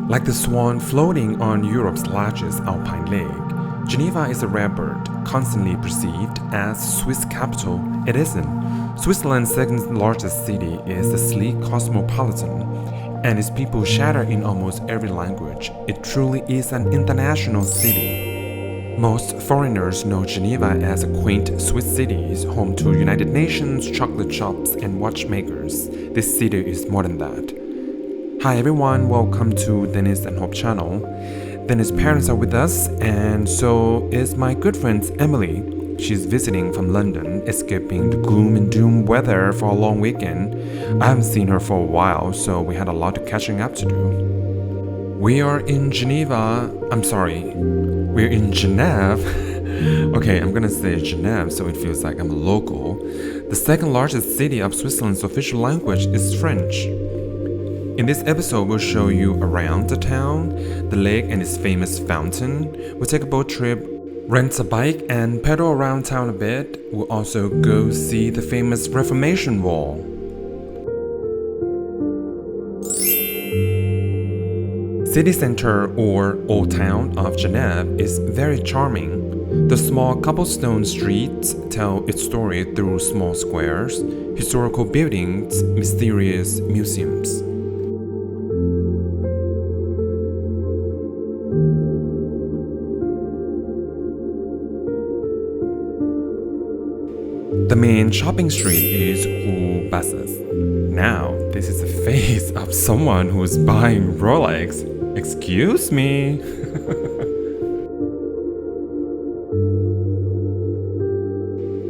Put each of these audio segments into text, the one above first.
Like the swan floating on Europe's largest Alpine lake, Geneva is a rare bird, constantly perceived as Swiss capital. It isn't. Switzerland's second largest city is the sleek cosmopolitan, and its people shatter in almost every language. It truly is an international city. Most foreigners know Geneva as a quaint Swiss city, home to United Nations, chocolate shops, and watchmakers. This city is more than that. Hi everyone, welcome to Dennis and Hope channel. Dennis' parents are with us, and so is my good friend Emily. She's visiting from London, escaping the gloom and doom weather for a long weekend. I haven't seen her for a while, so we had a lot of catching up to do. We are in Geneva. We're in Genève. Okay, I'm gonna say Genève so it feels like I'm a local. The second largest city of Switzerland's official language is French. In this episode, we'll show you around the town, the lake and its famous fountain. We'll take a boat trip, rent a bike, and pedal around town a bit. We'll also go see the famous Reformation wall. City center or Old Town of Genève is very charming. The small cobblestone streets tell its story through small squares, historical buildings, mysterious museums. The main shopping street is Rue Basses. Now, this is the face of someone who's buying Rolex. Excuse me.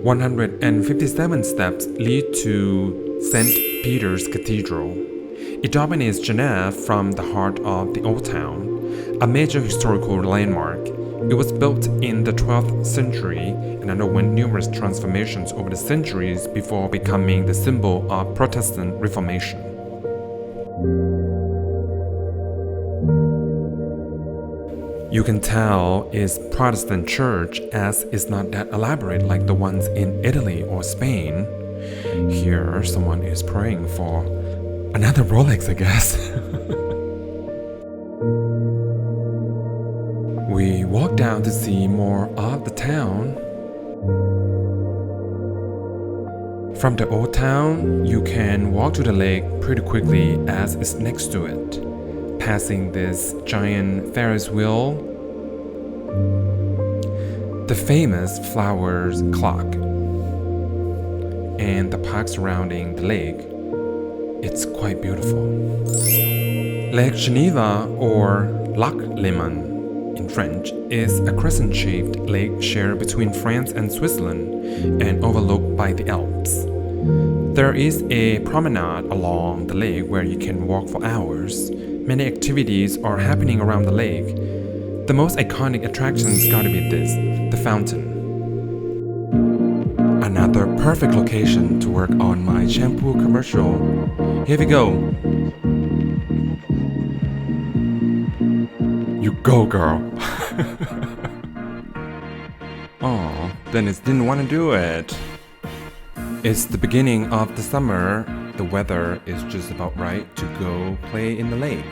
"157 steps lead to St. Peter's Cathedral. It dominates Genève from the heart of the Old Town, a major historical landmark. It was built in the 12th century and underwent numerous transformations over the centuries before becoming the symbol of Protestant Reformation. You can tell it's Protestant church as it's not that elaborate like the ones in Italy or Spain. Here, someone is praying for another Rolex, I guess. We walk down to see more of the town. From the old town, you can walk to the lake pretty quickly as it's next to it, passing this giant Ferris wheel, the famous flowers clock, and the park surrounding the lake. It's quite beautiful. Lake Geneva, or Lac Léman in French, is a crescent-shaped lake shared between France and Switzerland and overlooked by the Alps. There is a promenade along the lake where you can walk for hours. Many activities are happening around the lake. The most iconic attraction's gotta be this, the fountain. Another perfect location to work on my shampoo commercial. Here we go. You go, girl. Oh, Dennis didn't want to do it. It's the beginning of the summer. The weather is just about right to go play in the lake.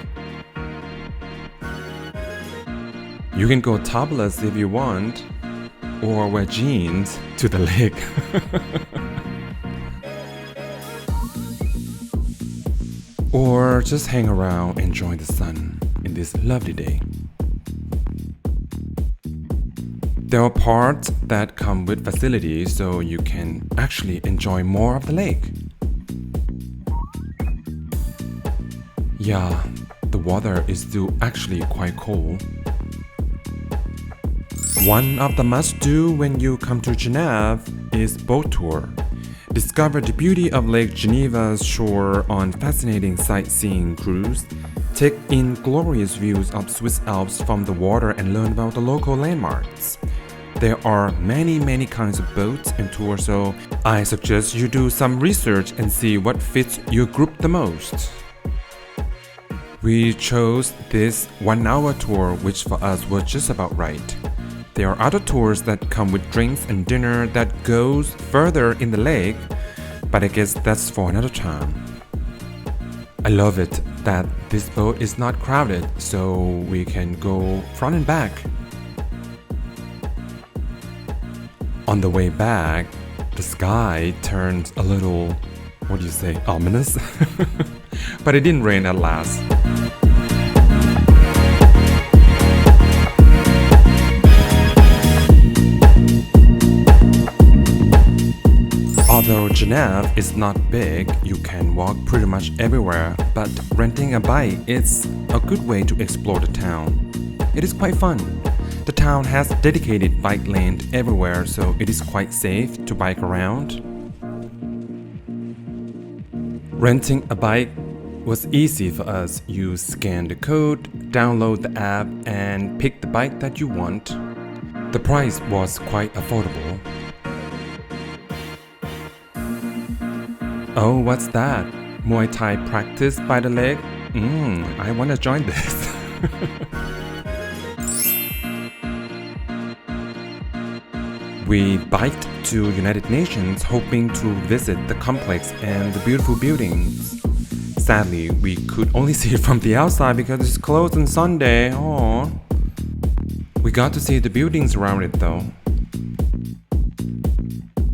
You can go topless if you want, or wear jeans to the lake. Or just hang around enjoying the sun in this lovely day. There are parts that come with facilities so you can actually enjoy more of the lake. Yeah, the water is still actually quite cold. One of the must-do when you come to Genève is boat tour. Discover the beauty of Lake Geneva's shore on fascinating sightseeing cruise. Take in glorious views of Swiss Alps from the water and learn about the local landmarks. There are many kinds of boats and tours, so I suggest you do some research and see what fits your group the most. We chose this 1-hour tour, which for us was just about right. There are other tours that come with drinks and dinner that goes further in the lake, but I guess that's for another time. I love it that this boat is not crowded, so we can go front and back. On the way back, the sky turned a little, what do you say, ominous? But it didn't rain at last. Although Genève is not big, you can walk pretty much everywhere, but renting a bike is a good way to explore the town. It is quite fun. The town has dedicated bike lanes everywhere, so it is quite safe to bike around. Renting a bike was easy for us. You scan the code, download the app, and pick the bike that you want. The price was quite affordable. Oh, what's that? Muay Thai practice by the lake? I want to join this. We biked to United Nations hoping to visit the complex and the beautiful buildings. Sadly, we could only see it from the outside because it's closed on Sunday. Aww. We got to see the buildings around it though.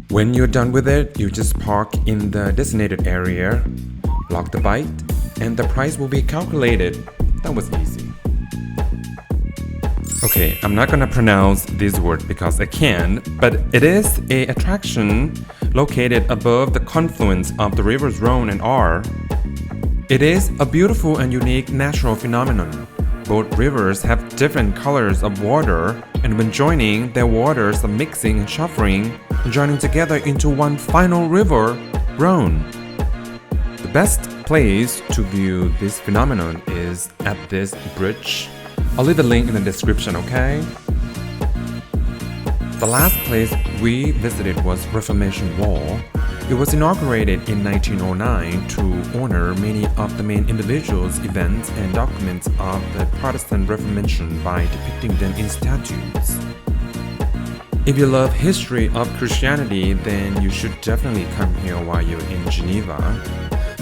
When you're done with it, you just park in the designated area, lock the bike, and the price will be calculated. That was easy. Okay, I'm not gonna pronounce this word because I can't, but it is an attraction located above the confluence of the rivers Rhone and Aar. It is a beautiful and unique natural phenomenon. Both rivers have different colors of water, and when joining, their waters are mixing and shuffling, and joining together into one final river, Rhone. The best place to view this phenomenon is at this bridge. I'll leave the link in the description, okay? The last place we visited was Reformation Wall. It was inaugurated in 1909 to honor many of the main individuals, events, and documents of the Protestant Reformation by depicting them in statues. If you love history of Christianity, then you should definitely come here while you're in Geneva.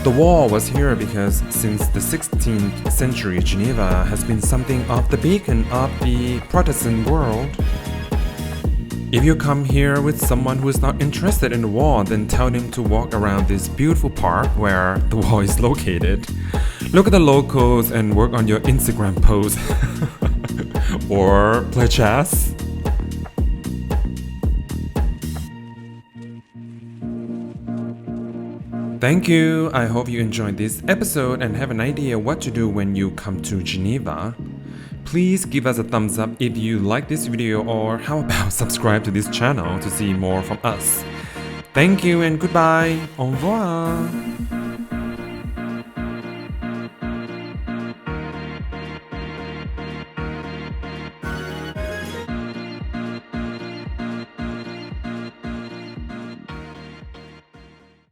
The wall was here because since the 16th century, Geneva has been something of the beacon of the Protestant world. If you come here with someone who is not interested in the wall, then tell them to walk around this beautiful park where the wall is located. Look at the locals and work on your Instagram post. Or play chess. Thank you. I hope you enjoyed this episode and have an idea what to do when you come to Geneva. Please give us a thumbs up if you like this video, or how about subscribe to this channel to see more from us. Thank you and goodbye. Au revoir.